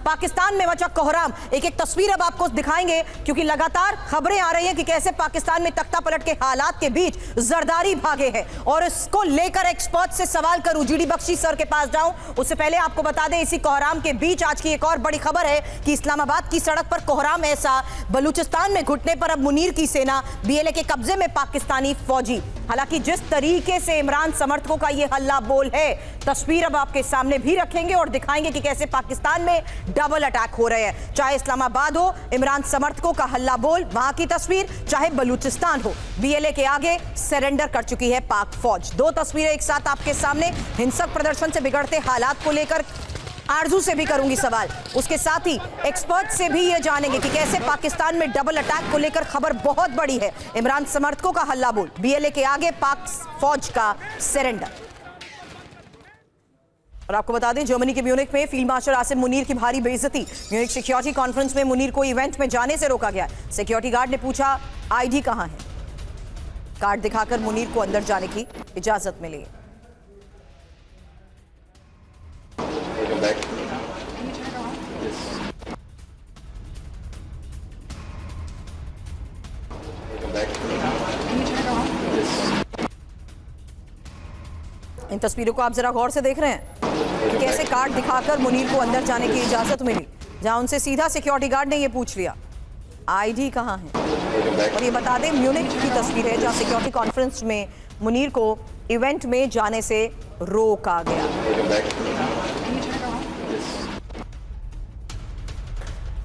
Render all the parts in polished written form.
पाकिस्तान में मचा कोहराम। एक एक तस्वीर अब आपको दिखाएंगे क्योंकि लगातार खबरें आ रही हैं कि कैसे पाकिस्तान में तख्ता पलट के हालात के बीच जरदारी भागे हैं। और इसको लेकर एक्सपर्ट से सवाल करूं, जीडी बख्शी सर के पास जाऊं, उससे पहले आपको बता दें इसी कोहराम के बीच आज की एक और बड़ी खबर है कि इस्लामाबाद की सड़क पर कोहराम ऐसा, बलूचिस्तान में घुटने पर अब मुनीर की सेना, बीएलए के कब्जे में पाकिस्तानी फौजी। हालांकि जिस तरीके से इमरान समर्थकों का यह हल्ला बोल है, तस्वीर अब आपके सामने भी रखेंगे और दिखाएंगे कि कैसे पाकिस्तान में डबल अटैक हो रहे हैं। चाहे इस्लामाबाद हो, इमरान समर्थकों का हल्ला बोल, वहां की तस्वीर, चाहे बलूचिस्तान हो, बीएलए के आगे सरेंडर कर चुकी है पाक फौज। दो तस्वीरें एक साथ आपके सामने। हिंसक प्रदर्शन से बिगड़ते हालात को लेकर आरजू से भी करूंगी सवाल, उसके साथ ही एक्सपर्ट से भी ये जानेंगे कि कैसे पाकिस्तान में डबल अटैक को लेकर खबर बहुत बड़ी है। इमरान समर्थकों का हल्ला बोल, बीएलए के आगे पाक फौज का सरेंडर। और आपको बता दें, जर्मनी के म्यूनिख में फील्ड मार्शल आसिम मुनीर की भारी बेइज्जती। म्यूनिख सिक्योरिटी कॉन्फ्रेंस में मुनीर को इवेंट में जाने से रोका गया। सिक्योरिटी गार्ड ने पूछा आईडी कहां है। कार्ड दिखाकर मुनीर को अंदर जाने की इजाजत मिली। इन तस्वीरों को आप जरा गौर से देख रहे हैं कि कैसे कार्ड दिखाकर मुनीर को अंदर जाने की इजाजत मिली, जहां उनसे सीधा सिक्योरिटी गार्ड ने यह पूछ लिया आईडी कहां है। और ये बता दें, म्यूनिख की तस्वीर है जहां सिक्योरिटी कॉन्फ्रेंस में मुनीर को इवेंट में जाने से रोका गया।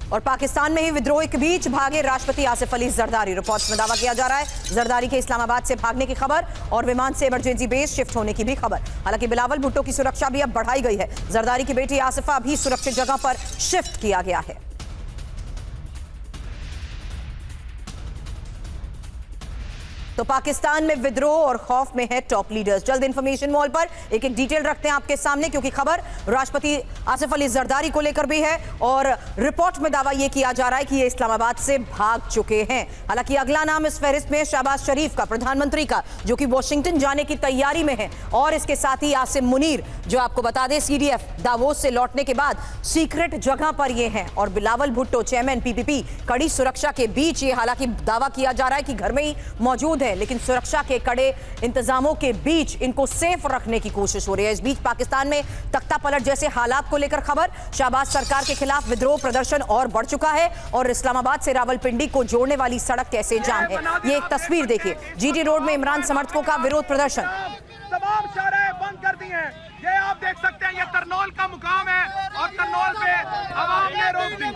और पाकिस्तान में ही विद्रोह के बीच भागे राष्ट्रपति आसिफ अली जरदारी। रिपोर्ट्स में दावा किया जा रहा है जरदारी के इस्लामाबाद से भागने की खबर और विमान से इमरजेंसी बेस शिफ्ट होने की भी खबर। हालांकि बिलावल भुट्टो की सुरक्षा भी अब बढ़ाई गई है। जरदारी की बेटी आसिफा भी सुरक्षित जगह पर शिफ्ट किया गया है। तो पाकिस्तान में विद्रोह और खौफ में है टॉप लीडर्स। जल्द इंफॉर्मेशन मॉल पर एक एक डिटेल रखते हैं आपके सामने, क्योंकि खबर राष्ट्रपति आसिफ अली जरदारी को लेकर भी है और रिपोर्ट में दावा यह किया जा रहा है कि ये इस्लामाबाद से भाग चुके हैं। हालांकि अगला नाम इस फहरिस्त में शहबाज शरीफ का, प्रधानमंत्री का, जो कि वॉशिंगटन जाने की तैयारी में है, और इसके साथ ही आसिम मुनीर, जो आपको बता दें सीडीएफ दावोस से लौटने के बाद सीक्रेट जगह पर ये हैं, और बिलावल भुट्टो चेयरमैन पीपीपी कड़ी सुरक्षा के बीच ये हालांकि दावा किया जा रहा है कि घर में ही मौजूद है, लेकिन सुरक्षा के कड़े इंतजामों के बीच इनको सेफ रखने की कोशिश हो रही है। इस बीच पाकिस्तान में तख्ता पलट जैसे हालात को लेकर खबर, शहबाज सरकार के खिलाफ विद्रोह प्रदर्शन और बढ़ चुका है और इस्लामाबाद से रावलपिंडी को जोड़ने वाली सड़क कैसे जाम है। ये एक तस्वीर देखिए, जीटी रोड में इमरान समर्थकों का विरोध प्रदर्शन। तमाम शाहराएं बंद कर दी हैं। ये आप देख सकते हैं, ये तरनौल का मुकाम है और तरनौल पे आवाम ने रोक दी।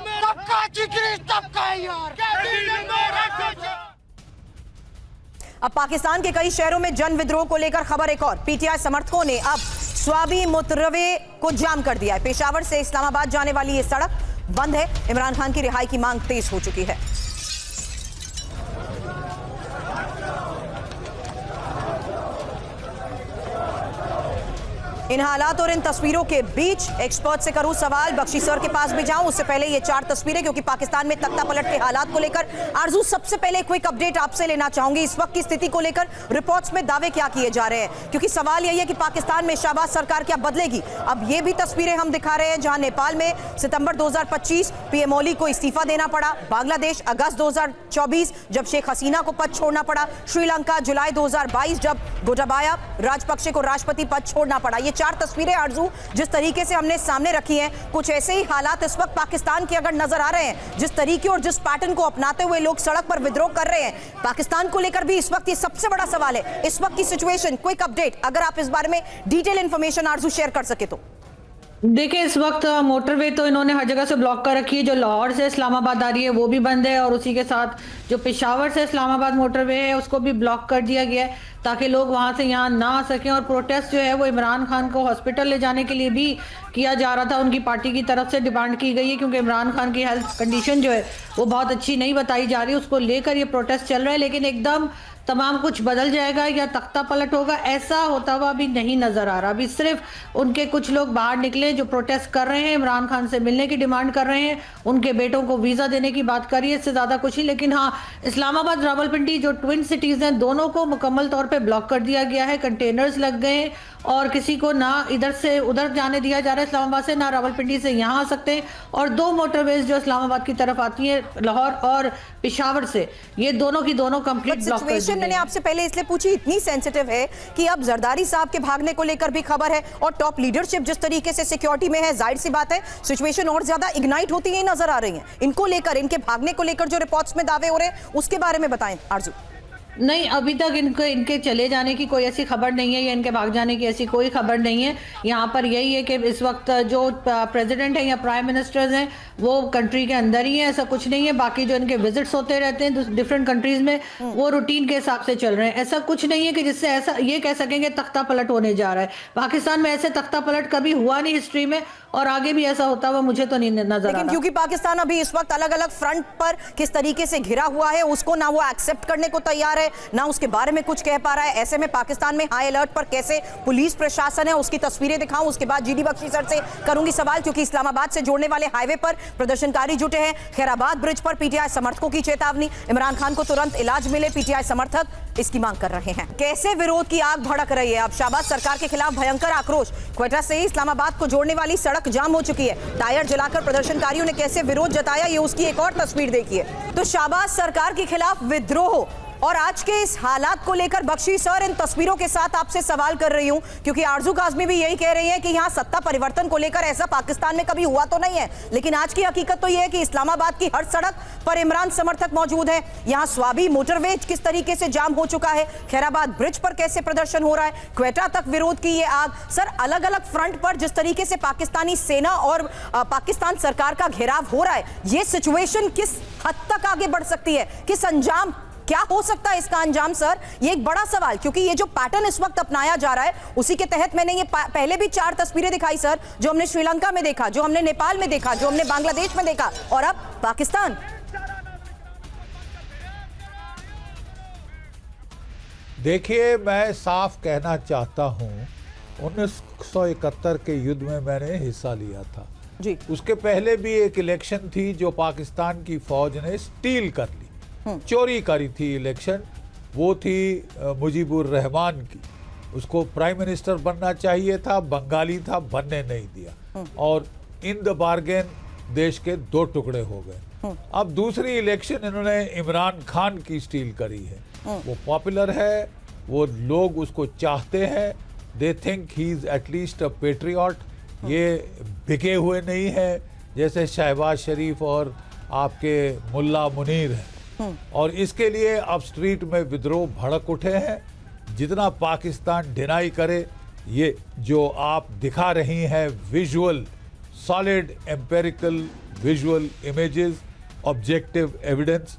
अब पाकिस्तान के कई शहरों में जन विद्रोह को लेकर खबर एक और, पीटीआई समर्थकों ने अब स्वाबी मोटरवे को जाम कर दिया है। पेशावर से इस्लामाबाद जाने वाली ये सड़क बंद है। इमरान खान की रिहाई की मांग तेज हो चुकी है। इन हालात और इन तस्वीरों के बीच एक्सपर्ट से करूं सवाल, बख्शी सर के पास भी जाऊं, उससे पहले ये चार तस्वीरें, क्योंकि पाकिस्तान में तख्ता पलट के हालात को लेकर आरजू सबसे पहले क्विक अपडेट आपसे लेना चाहूंगी। इस वक्त की स्थिति को लेकर रिपोर्ट्स में दावे क्या किए जा रहे हैं, क्योंकि सवाल यही है कि पाकिस्तान में शहबाज सरकार क्या बदलेगी। अब ये भी तस्वीरें हम दिखा रहे हैं जहां नेपाल में सितंबर 2025 पीएम ओली को इस्तीफा देना पड़ा, बांग्लादेश अगस्त 2024 जब शेख हसीना को पद छोड़ना पड़ा, श्रीलंका जुलाई 2022 जब गोटाबाया राजपक्षे को राष्ट्रपति पद छोड़ना पड़ा। ये चार तस्वीरें आरजू जिस तरीके से हमने सामने रखी हैं, कुछ ऐसे ही हालात इस वक्त पाकिस्तान के अगर नजर आ रहे हैं, जिस तरीके और जिस पैटर्न को अपनाते हुए लोग सड़क पर विद्रोह कर रहे हैं, पाकिस्तान को लेकर भी इस वक्त ये सबसे बड़ा सवाल है। इस वक्त की सिचुएशन, क्विक अपडेट, अगर आप इस बारे में डिटेल इंफॉर्मेशन आरजू शेयर कर सके तो। देखिए, इस वक्त मोटरवे तो इन्होंने हर जगह से ब्लॉक कर रखी है। जो लाहौर से इस्लामाबाद आ रही है वो भी बंद है और उसी के साथ जो पेशावर से इस्लामाबाद मोटरवे है उसको भी ब्लॉक कर दिया गया है ताकि लोग वहां से यहाँ ना आ सकें। और प्रोटेस्ट जो है वो इमरान खान को हॉस्पिटल ले जाने के लिए भी किया जा रहा था, उनकी पार्टी की तरफ से डिमांड की गई है, क्योंकि इमरान खान की हेल्थ कंडीशन जो है वो बहुत अच्छी नहीं बताई जा रही, उसको लेकर ये प्रोटेस्ट चल रहा है। लेकिन एकदम तमाम कुछ बदल जाएगा या तख्ता पलट होगा, ऐसा होता हुआ भी नहीं नजर आ रहा। अभी सिर्फ उनके कुछ लोग बाहर निकले जो प्रोटेस्ट कर रहे हैं, इमरान खान से मिलने की डिमांड कर रहे हैं, उनके बेटों को वीजा देने की बात कर रही है, इससे ज्यादा कुछ नहीं। लेकिन हाँ, इस्लामाबाद रावलपिंडी जो ट्विन सिटीज हैं, दोनों को मुकम्मल तौर पे ब्लॉक कर दिया गया है, कंटेनर्स लग गए हैं और किसी को ना इधर से उधर जाने दिया जा रहा है। इस्लामाबाद से, ना रावलपिंडी से यहाँ आ सकते, और 2 मोटरवेज जो इस्लामाबाद की तरफ आती है लाहौर और पेशावर से, ये दोनों की दोनों कंप्लीट ब्लॉक कर दी सिचुएशन मैंने आपसे पहले इसलिए पूछी, इतनी सेंसिटिव है कि अब जरदारी साहब के भागने को लेकर भी खबर है और टॉप लीडरशिप जिस तरीके से सिक्योरिटी में है, जाहिर सी बात है सिचुएशन और ज्यादा इग्नाइट होती है नजर आ रही है। इनको लेकर, इनके भागने को लेकर जो रिपोर्ट्स में दावे हो रहे हैं उसके बारे में बताएं आरजू। नहीं, अभी तक इनके चले जाने की कोई ऐसी खबर नहीं है या इनके भाग जाने की ऐसी कोई खबर नहीं है। यहाँ पर यही है कि इस वक्त जो प्रेसिडेंट है या प्राइम मिनिस्टर्स हैं वो कंट्री के अंदर ही है, ऐसा कुछ नहीं है। बाकी जो इनके विजिट्स होते रहते हैं डिफरेंट कंट्रीज में, वो रूटीन के हिसाब से चल रहे हैं। ऐसा कुछ नहीं है कि जिससे ऐसा ये कह सकेंगे तख्ता पलट होने जा रहा है। पाकिस्तान में ऐसे तख्ता पलट कभी हुआ नहीं हिस्ट्री में, और आगे भी ऐसा होता हुआ मुझे तो नहीं नजर आ रहा। लेकिन क्योंकि पाकिस्तान अभी इस वक्त अलग अलग फ्रंट पर किस तरीके से घिरा हुआ है, उसको ना वो एक्सेप्ट करने को तैयार है, ना उसके बारे में कुछ कह पा रहा है। ऐसे में पाकिस्तान में हाई अलर्ट पर कैसे पुलिस प्रशासन है, उसकी तस्वीरें दिखाऊं, उसके बाद जीडी बख्शी सर से करूंगी सवाल, क्योंकि इस्लामाबाद से जोड़ने वाले हाईवे पर प्रदर्शनकारी जुटे हैं। खैराबाद ब्रिज पर पीटीआई समर्थकों की चेतावनी, इमरान खान को तुरंत इलाज मिले, पीटीआई समर्थक इसकी मांग कर रहे हैं। कैसे विरोध की आग भड़क रही है। अब शाहबाज सरकार के खिलाफ भयंकर आक्रोश, क्वेटा से इस्लामाबाद को जोड़ने वाली सड़क जाम हो चुकी है। टायर जलाकर प्रदर्शनकारियों ने कैसे विरोध जताया, ये उसकी एक और तस्वीर देखिए। तो शाहबाज सरकार के खिलाफ विद्रोह और आज के इस हालात को लेकर बख्शी सर इन तस्वीरों के साथ आपसे सवाल कर रही हूं, क्योंकि आरजू काज़मी भी यही कह रही है कि यहां सत्ता परिवर्तन को लेकर ऐसा पाकिस्तान में कभी हुआ तो नहीं है, लेकिन आज की हकीकत तो यह है कि इस्लामाबाद की हर सड़क पर इमरान समर्थक मौजूद है। यहां स्वाबी मोटरवेज किस तरीके से जाम हो चुका है, खैराबाद ब्रिज पर कैसे प्रदर्शन हो रहा है, क्वेटा तक विरोध की ये आग। सर, अलग अलग फ्रंट पर जिस तरीके से पाकिस्तानी सेना और पाकिस्तान सरकार का घेराव हो रहा है, ये सिचुएशन किस हद तक आगे बढ़ सकती है, किस अंजाम, क्या हो सकता है इसका अंजाम सर? ये एक बड़ा सवाल, क्योंकि ये जो पैटर्न इस वक्त अपनाया जा रहा है उसी के तहत मैंने ये पहले भी 4 तस्वीरें दिखाई सर, जो हमने श्रीलंका में देखा, जो हमने नेपाल में देखा, जो हमने बांग्लादेश में देखा, और अब पाकिस्तान। देखिए, मैं साफ कहना चाहता हूं, 1971 के युद्ध में मैंने हिस्सा लिया था जी। उसके पहले भी एक इलेक्शन थी जो पाकिस्तान की फौज ने स्टील कर ली, चोरी करी थी इलेक्शन। वो थी मुजीबुर रहमान की। उसको प्राइम मिनिस्टर बनना चाहिए था, बंगाली था, बनने नहीं दिया, और इन द बार्गेन देश के 2 टुकड़े हो गए। अब दूसरी इलेक्शन इन्होंने इमरान खान की स्टील करी है। वो पॉपुलर है, वो लोग उसको चाहते हैं, they think he is at least a patriot. ये बिके हुए नहीं है जैसे शहबाज शरीफ और आपके मुल्ला मुनीर हैं। और इसके लिए अब स्ट्रीट में विद्रोह भड़क उठे हैं। जितना पाकिस्तान डिनाई करे, ये जो आप दिखा रही हैं visual, solid empirical visual images, objective evidence,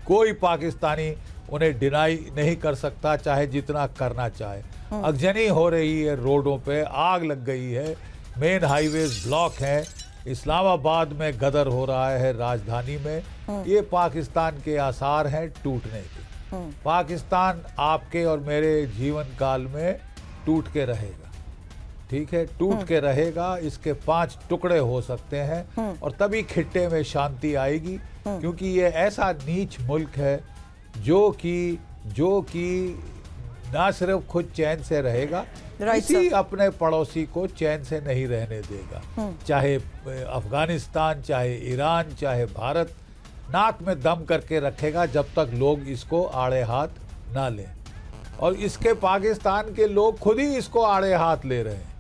कोई पाकिस्तानी उन्हें डिनाई नहीं कर सकता, चाहे जितना करना चाहे। अगजनी हो रही है, रोडों पे आग लग गई है, मेन हाईवेज ब्लॉक हैं, इस्लामाबाद में गदर हो रहा है, राजधानी में। ये पाकिस्तान के आसार हैं टूटने के। पाकिस्तान आपके और मेरे जीवन काल में टूट के रहेगा, ठीक है, टूट के रहेगा। इसके 5 टुकड़े हो सकते हैं और तभी खिट्टे में शांति आएगी, क्योंकि ये ऐसा नीच मुल्क है जो कि ना सिर्फ खुद चैन से रहेगा, किसी अपने पड़ोसी को चैन से नहीं रहने देगा। चाहे अफगानिस्तान, चाहे ईरान, चाहे भारत, नाक में दम करके रखेगा जब तक लोग इसको आड़े हाथ ना लें। और इसके पाकिस्तान के लोग खुद ही इसको आड़े हाथ ले रहे हैं।